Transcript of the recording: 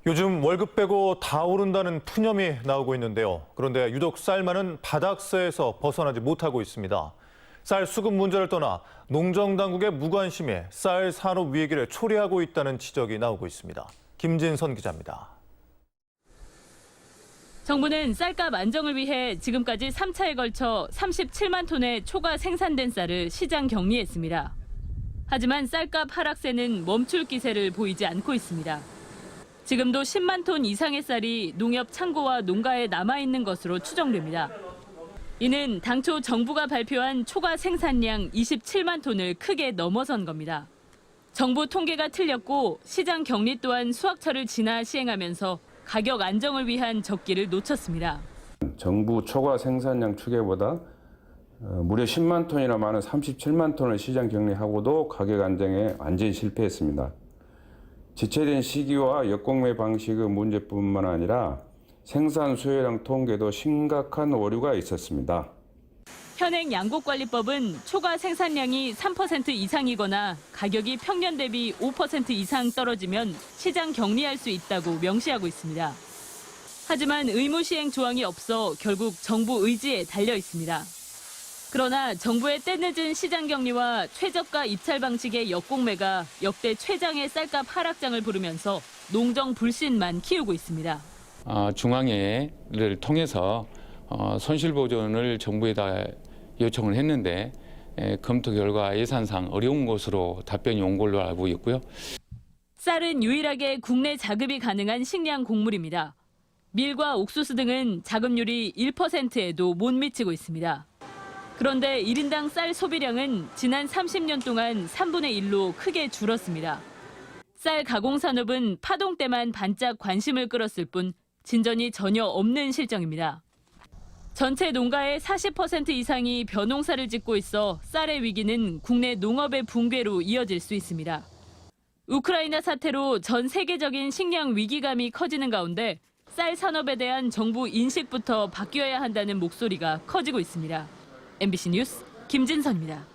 요즘 월급 빼고 다 오른다는 푸념이 나오고 있는데요. 그런데 유독 쌀만은 바닥세에서 벗어나지 못하고 있습니다. 쌀 수급 문제를 떠나 농정당국의 무관심이 쌀 산업 위기를 초래하고 있다는 지적이 나오고 있습니다. 김진선 기자입니다. 정부는 쌀값 안정을 위해 지금까지 3차에 걸쳐 37만 톤의 초과 생산된 쌀을 시장 격리했습니다. 하지만 쌀값 하락세는 멈출 기세를 보이지 않고 있습니다. 지금도 10만 톤 이상의 쌀이 농협 창고와 농가에 남아있는 것으로 추정됩니다. 이는 당초 정부가 발표한 초과 생산량 27만 톤을 크게 넘어선 겁니다. 정부 통계가 틀렸고 시장 격리 또한 수확철을 지나 시행하면서 가격 안정을 위한 적기를 놓쳤습니다. 정부 초과 생산량 추계보다 무려 10만 톤이나 많은 37만 톤을 시장 격리하고도 가격 안정에 완전히 실패했습니다. 지체된 시기와 역공매 방식의 문제뿐만 아니라 생산 수요량 통계도 심각한 오류가 있었습니다. 현행 양곡관리법은 초과 생산량이 3% 이상이거나 가격이 평년 대비 5% 이상 떨어지면 시장 격리할 수 있다고 명시하고 있습니다. 하지만 의무 시행 조항이 없어 결국 정부 의지에 달려 있습니다. 그러나 정부의 때늦은 시장 격리와 최저가 입찰 방식의 역공매가 역대 최장의 쌀값 하락장을 부르면서 농정 불신만 키우고 있습니다. 중앙회를 통해서 손실 보전을 정부에다 요청을 했는데 검토 결과 예산상 어려운 것으로 답변이 온 걸로 알고 있고요. 쌀은 유일하게 국내 자급이 가능한 식량 곡물입니다. 밀과 옥수수 등은 자급률이 1%에도 못 미치고 있습니다. 그런데 1인당 쌀 소비량은 지난 30년 동안 3분의 1로 크게 줄었습니다. 쌀 가공산업은 파동 때만 반짝 관심을 끌었을 뿐 진전이 전혀 없는 실정입니다. 전체 농가의 40% 이상이 벼농사를 짓고 있어 쌀의 위기는 국내 농업의 붕괴로 이어질 수 있습니다. 우크라이나 사태로 전 세계적인 식량 위기감이 커지는 가운데 쌀 산업에 대한 정부 인식부터 바뀌어야 한다는 목소리가 커지고 있습니다. MBC 뉴스 김진선입니다.